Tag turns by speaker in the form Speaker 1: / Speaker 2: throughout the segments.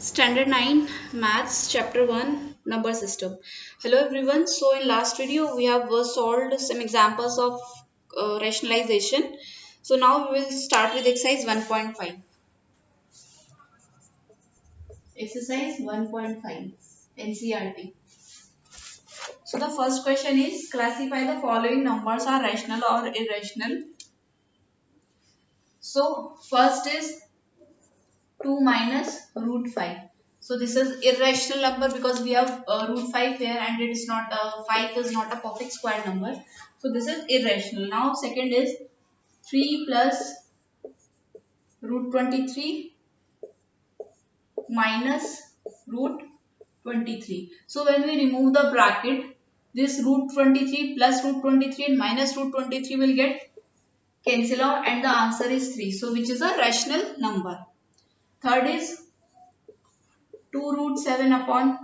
Speaker 1: Standard 9 Maths Chapter 1 Number System. Hello everyone. So in last video we have solved some examples of rationalization. So now we will start with exercise 1.5. Exercise 1.5 NCRT. So the first question is classify the following numbers are rational or irrational. So first is 2 minus root 5. So this is irrational number because we have root 5 here and it is not 5 is not a perfect square number. So this is irrational. Now second is 3 plus root 23 minus root 23. So when we remove the bracket, this root 23 plus root 23 and minus root 23 will get cancel out and the answer is 3. So which is a rational number. Third is 2 root 7 upon.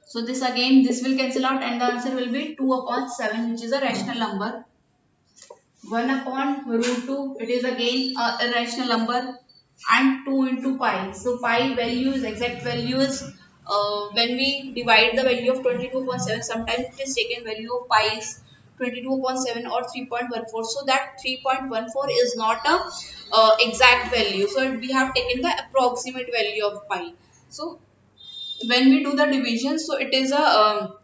Speaker 1: So this again, this will cancel out and the answer will be 2 upon 7, which is a rational number. 1 upon root 2, it is again a irrational number, and 2 into pi. So pi value is exact value is when we divide the value of 22 upon 7, sometimes it is taken value of pi is 22 upon 7 or 3.14. So that 3.14 is not a exact value. So we have taken the approximate value of pi. So when we do the division, so it is a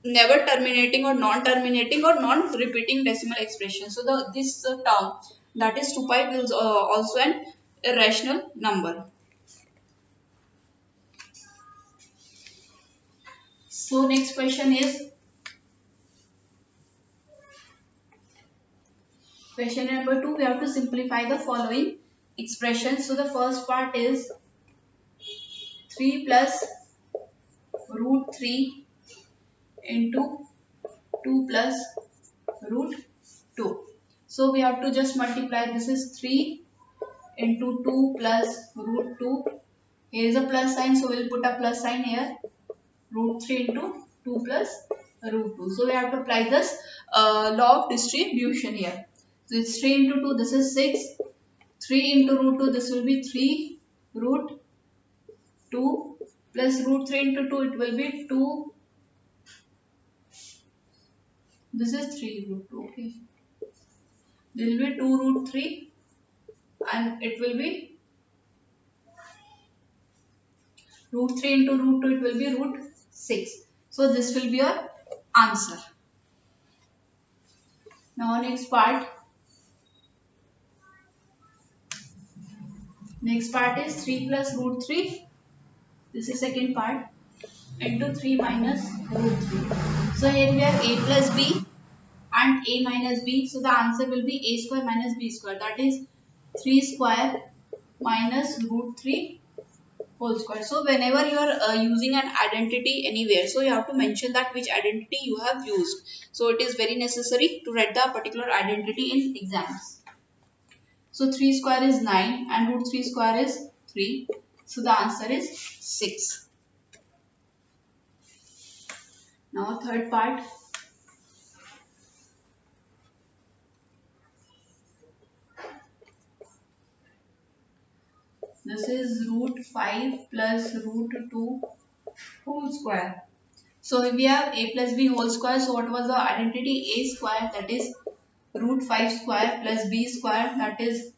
Speaker 1: never terminating or non-terminating or non-repeating decimal expression. So the this term, that is 2 pi, is also an irrational number. So next question is question number 2. We have to simplify the following expressions. So the first part is 3 plus root 3 into 2 plus root 2. So we have to just multiply. This is 3 into 2 plus root 2. Here is a plus sign, so we'll put a plus sign here. Root 3 into 2 plus root 2. So we have to apply this law of distribution here. So it's 3 into 2, this is 6. 3 into root 2, this will be 3 root 2 plus root 3 into 2, it will be 2. This is 3 root 2, okay. This will be 2 root 3 and it will be root 3 into root 2, it will be root 6. So this will be your answer. Now next part. Next part is 3 plus root 3. This is second part. Into 3 minus root 3. So here we have a plus b and a minus b. So the answer will be a square minus b square. That is 3 square minus root 3 whole square. So whenever you are using an identity anywhere, so you have to mention that which identity you have used. So it is very necessary to write the particular identity in exams. So 3 square is 9 and root 3 square is 3. So the answer is 6. Now third part. This is root 5 plus root 2 whole square. So we have a plus b whole square. So what was the identity? A square, that is root 5 square, plus b square, that is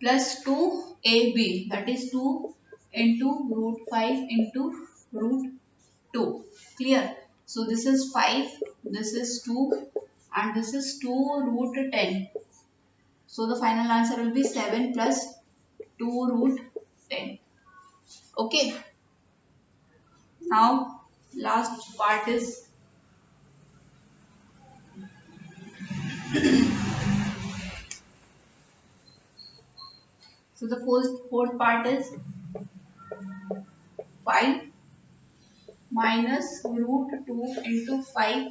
Speaker 1: plus 2ab, that is 2 into root 5 into root 2. Clear? So this is 5, this is 2 and this is 2 root 10. So the final answer will be 7 plus 2 root 10. Okay. Now last part is so the fourth part is 5 minus root 2 into 5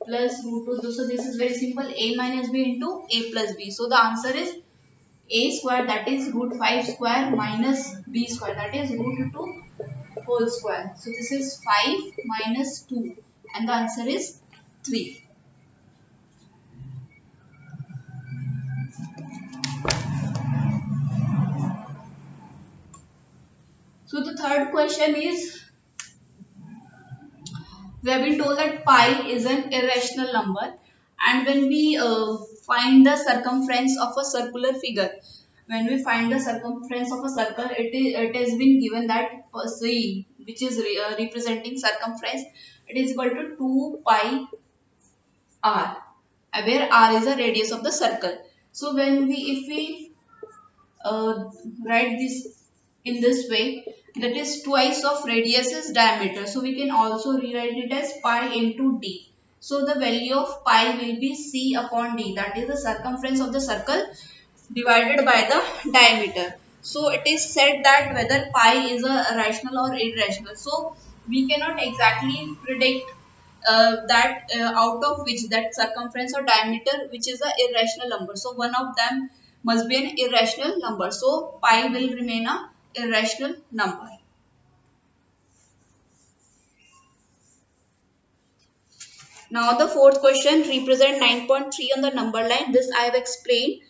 Speaker 1: plus root 2. So this is very simple, a minus b into a plus b. So the answer is a square, that is root 5 square, minus b square, that is root 2 whole square. So this is 5 minus 2 and the answer is 3. third question is, we have been told that pi is an irrational number, and when we find the circumference of a circular figure, when we find the circumference of a circle, it has been given that c, which is representing circumference, it is equal to 2 pi r, where r is the radius of the circle. So when if we write this in this way, that is twice of radius is diameter, so we can also rewrite it as pi into d. So the value of pi will be c upon d, that is the circumference of the circle divided by the diameter. So it is said that whether pi is a rational or irrational. So we cannot exactly predict that out of which, that circumference or diameter, which is a irrational number. So one of them must be an irrational number. So pi will remain a irrational number. Now the fourth question, represent 9.3 on the number line. This I have explained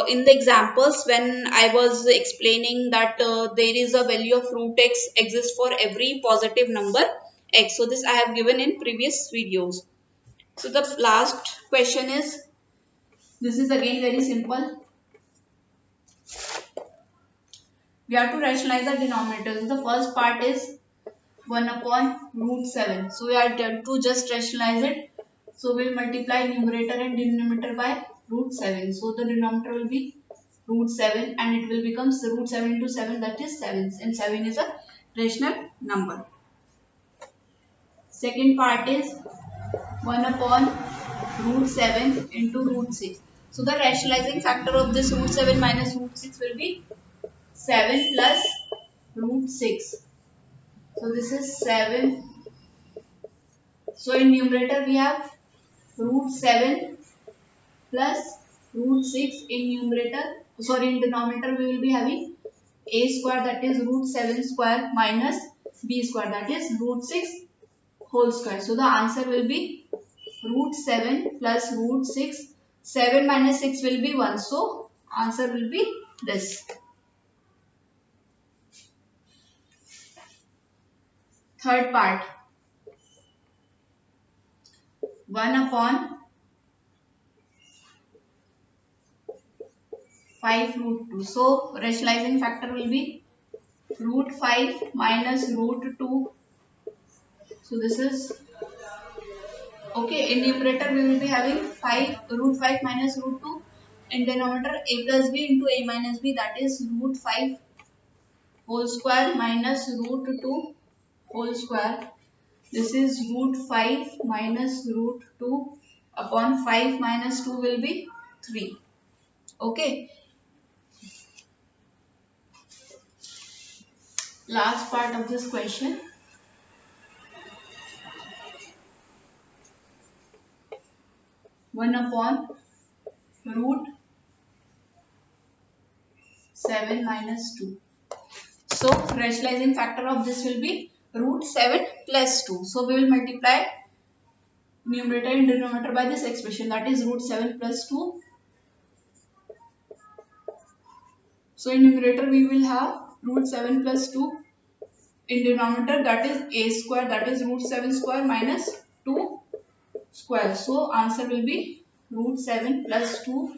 Speaker 1: in the examples when I was explaining that there is a value of root x exists for every positive number x. So this I have given in previous videos. So the last question is, this is again very simple. We have to rationalize the denominators. The first part is 1 upon root 7. So we are to just rationalize it. So we will multiply numerator and denominator by root 7. So the denominator will be root 7 and it will become root 7 into 7, that is 7. And 7 is a rational number. Second part is 1 upon root 7 into root 6. So the rationalizing factor of this root 7 minus root 6 will be 7 plus root 6. So this is 7. So in numerator we have root 7 plus root 6 in numerator. Sorry, in denominator we will be having a square, that is root 7 square, minus b square, that is root 6 whole square. So the answer will be root 7 plus root 6. 7 minus 6 will be 1. So answer will be this. Third part, 1 upon 5 root 2. So rationalizing factor will be root 5 minus root 2. So this is okay. In numerator we will be having 5 root 5 minus root 2. In denominator a plus b into a minus b, that is root 5 whole square minus root 2 whole square. This is root 5 minus root 2 upon 5 minus 2 will be 3. Okay. Last part of this question. One upon root 7 minus 2. So rationalizing factor of this will be root 7 plus 2. So we will multiply numerator and denominator by this expression, that is root 7 plus 2. So in numerator we will have root 7 plus 2. In denominator, that is a square, that is root 7 square minus 2 square. So answer will be root 7 plus 2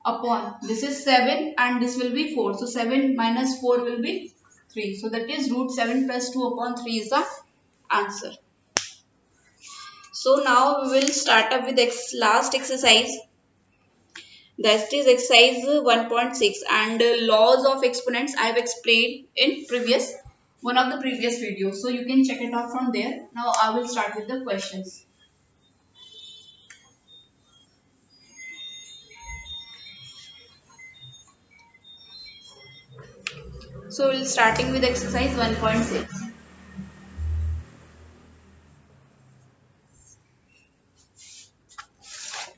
Speaker 1: upon, this is 7 and this will be 4. So 7 minus 4 will be 3. So that is root 7 plus 2 upon 3 is the answer. So now we will start up with last exercise. That is exercise 1.6, and laws of exponents I have explained in one of the previous videos. So you can check it out from there. Now I will start with the questions. So we'll starting with exercise 1.6.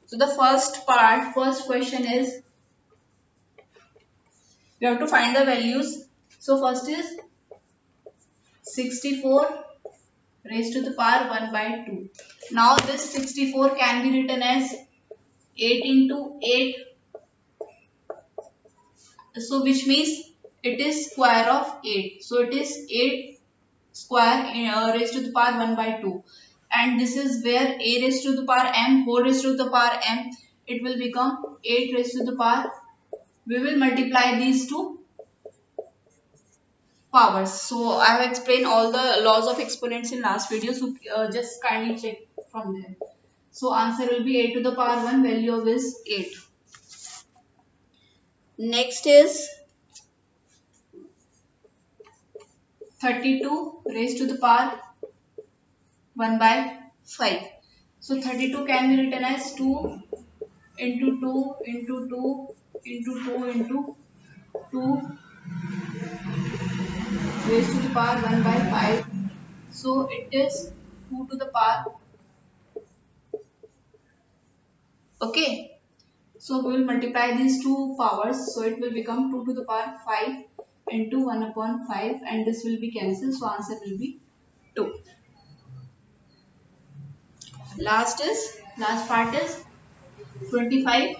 Speaker 1: So the first question is, we have to find the values. So first is 64 raised to the power 1 by 2. Now this 64 can be written as 8 into 8. So which means it is square of 8. So it is 8 square raised to the power 1 by 2. And this is where a raised to the power m whole raised to the power m. It will become 8 raised to the power. We will multiply these two powers. So I have explained all the laws of exponents in last video. So just kindly check from there. So answer will be 8 to the power 1. Value of is 8. Next is 32 raised to the power 1 by 5. So 32 can be written as 2 into 2 into 2 into 2 into 2 raised to the power 1 by 5. So it is 2 to the power. Okay. So we will multiply these two powers. So it will become 2 to the power 5 into 1 upon 5, and this will be cancelled. So answer will be 2. Last part is 25.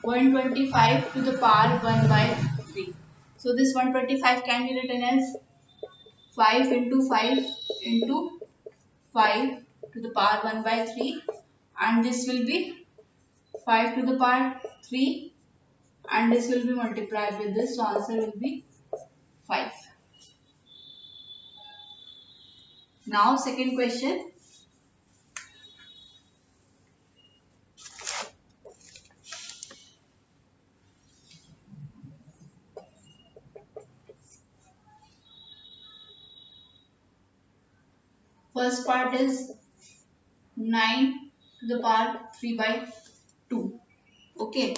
Speaker 1: 125 to the power 1 by 3. So this 125 can be written as 5 into 5 into 5 to the power 1 by 3, and this will be 5 to the power 3, and this will be multiplied with this. So answer will be 5. Now second question. First part is 9 to the power 3 by 2. Okay.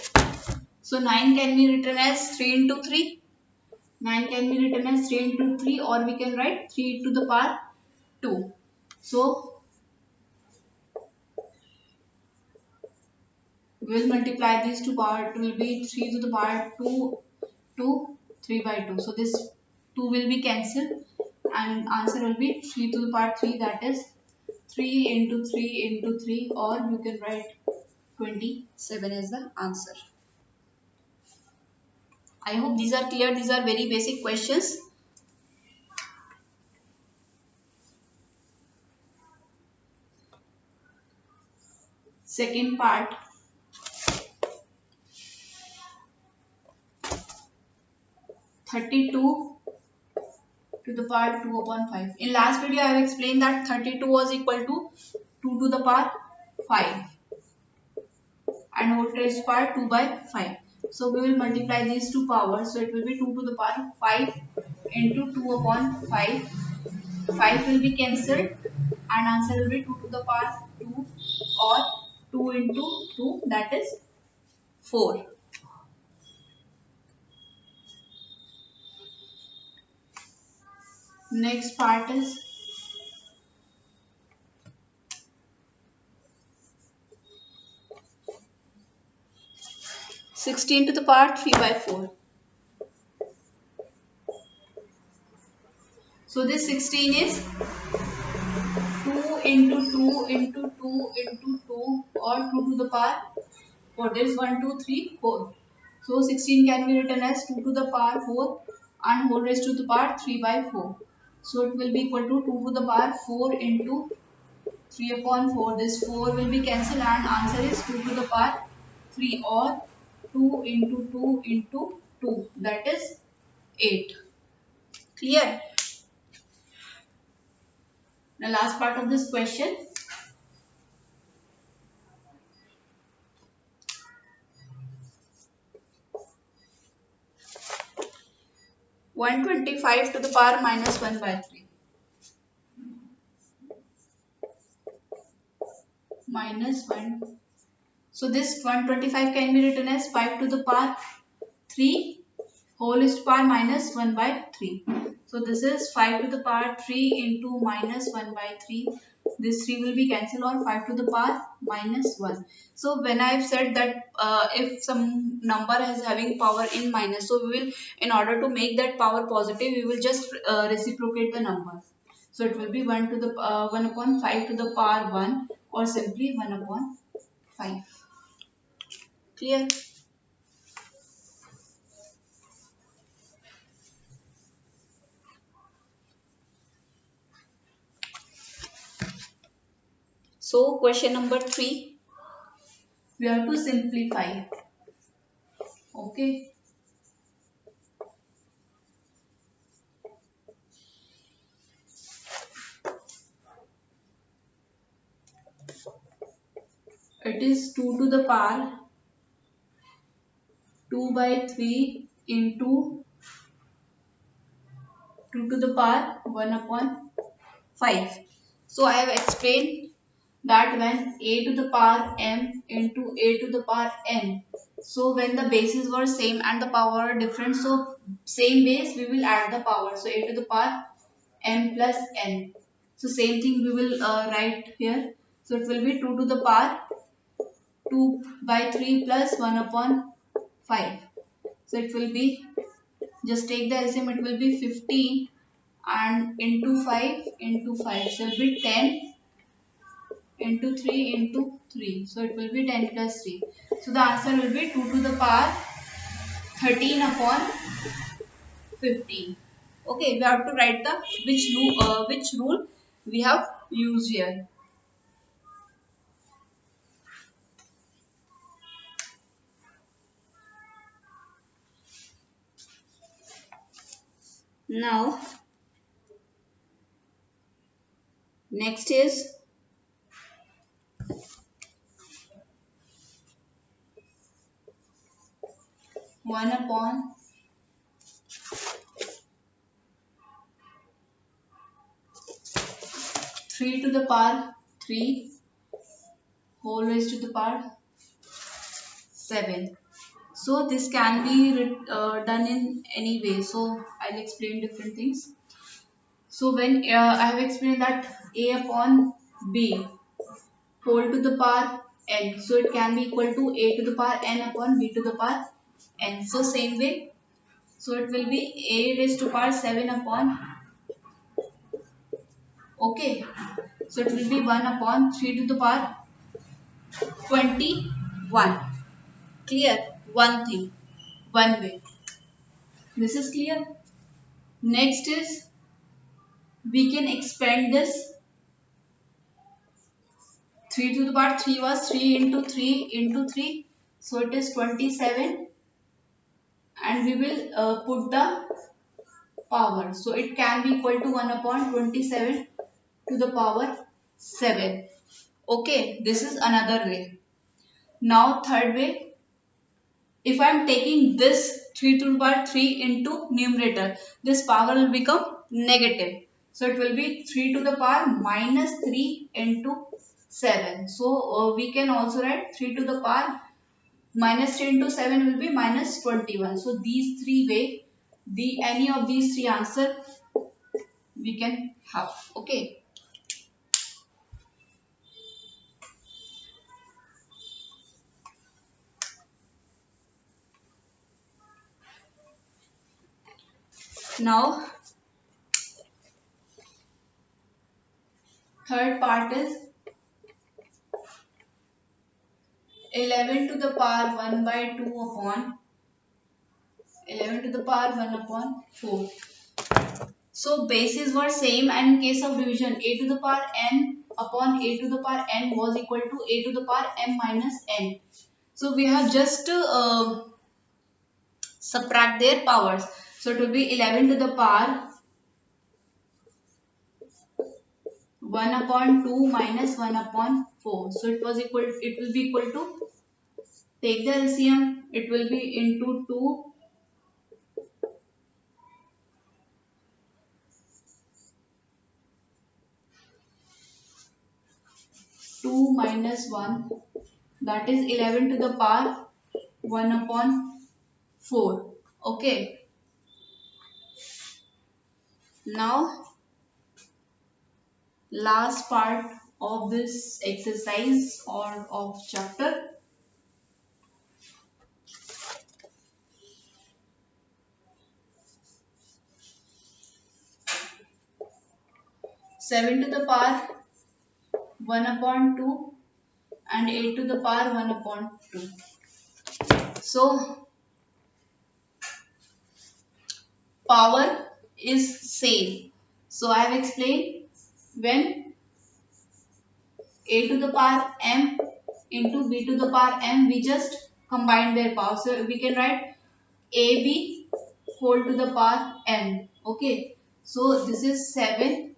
Speaker 1: So 9 can be written as 3 into 3. 9 can be written as 3 into 3, or we can write 3 to the power 2. So we will multiply these two power. It will be 3 to the power 2 to 3 by 2. So this 2 will be cancelled, and answer will be 3 to the power 3, that is 3 into 3 into 3, or you can write 27 as the answer. I hope these are clear. These are very basic questions. Second part. (32) to the power 2 upon 5. In last video, I have explained that 32 was equal to 2 to the power 5 and whole raised to power 2 by 5. So we will multiply these two powers. So it will be 2 to the power 5 into 2 upon 5. 5 will be cancelled, and answer will be 2 to the power 2, or 2 into 2, that is 4. Next part is 16 to the power 3 by 4. So this 16 is 2 into 2 into 2 into 2, or 2 to the power, what is 1, 2, 3, 4. So 16 can be written as 2 to the power 4 and whole raised to the power 3 by 4. So it will be equal to 2 to the power 4 into 3 upon 4. This 4 will be cancelled, and answer is 2 to the power 3, or 2 into 2 into 2, that is 8. Clear? The last part of this question. 125 to the power minus 1 by 3. Minus 1. So this 125 can be written as 5 to the power 3 whole is to power minus 1 by 3. So this is 5 to the power 3 into minus 1 by 3. This 3 will be cancelled, or 5 to the power minus 1. So when I have said that if some number is having power in minus, so we will, in order to make that power positive, we will just reciprocate the number. So it will be 1 upon 5 to the power 1 or simply 1 upon 5. Clear? So question number 3, we have to simplify. Okay. It is 2 to the power 2 by 3 into 2 to the power 1 upon 5. So I have explained that when a to the power m into a to the power n, so when the bases were same and the power are different, so same base we will add the power. So a to the power m plus n. So same thing we will write here. So it will be 2 to the power 2 by 3 plus 1 upon 5. So it will be, just take the LCM, it will be 15 and into 5 into 5. So it will be 10 into 3 into 3. So it will be 10 plus 3. So the answer will be 2 to the power 13 upon 15. Okay, we have to write the which rule we have used here. Now next is 1 upon 3 to the power 3 whole raised to the power 7. So this can be done in any way. So I'll explain different things. So when I have explained that a upon b whole to the power n, so it can be equal to a to the power n upon b to the power n. So same way, so it will be a raised to power 7 upon, okay, so it will be 1 upon 3 to the power 21. Clear? One thing, one way. This is clear. Next is, we can expand this. 3 to the power 3 was 3 into 3 into 3. So it is 27 and we will put the power. So it can be equal to 1 upon 27 to the power 7. Okay, this is another way. Now third way, if I am taking this 3 to the power 3 into numerator, this power will become negative. So it will be 3 to the power minus 3 into 7. So we can also write 3 to the power minus 3 into 7 will be minus 21. So these three way, any of these three answer we can have. Okay. Now third part is 11 to the power 1 by 2 upon 11 to the power 1 upon 4. So bases were same and in case of division a to the power n upon a to the power n was equal to a to the power m minus n. So we have just subtract their powers. So it will be 11 to the power 1 upon 2 minus 1 upon 4. So it was equal, it will be equal to, take the LCM, it will be into 2 2 minus 1, that is 11 to the power 1 upon 4. Okay. Now last part of this exercise or of chapter, 7 to the power 1 upon 2 and 8 to the power 1 upon 2. So power is same. So I have explained when a to the power m into b to the power m, we just combine their power. So we can write ab whole to the power m. Okay. So this is 7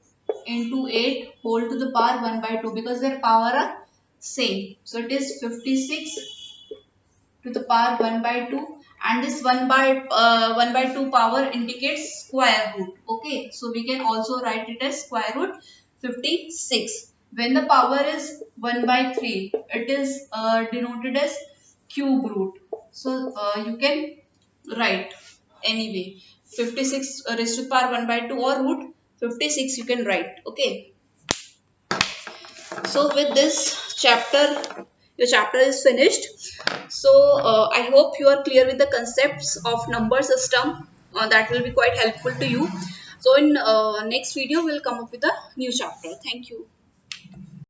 Speaker 1: into 8 whole to the power 1 by 2 because their power are same. So it is 56 to the power 1 by 2, and this 1 by 2 power indicates square root. Okay, so we can also write it as square root 56. When the power is 1 by 3, it is denoted as cube root. So you can write anyway 56 raised to the power 1 by 2 or root 56 you can write. Okay, so with this chapter, your chapter is finished. So I hope you are clear with the concepts of number system. That will be quite helpful to you. So in next video we'll come up with a new chapter. Thank you.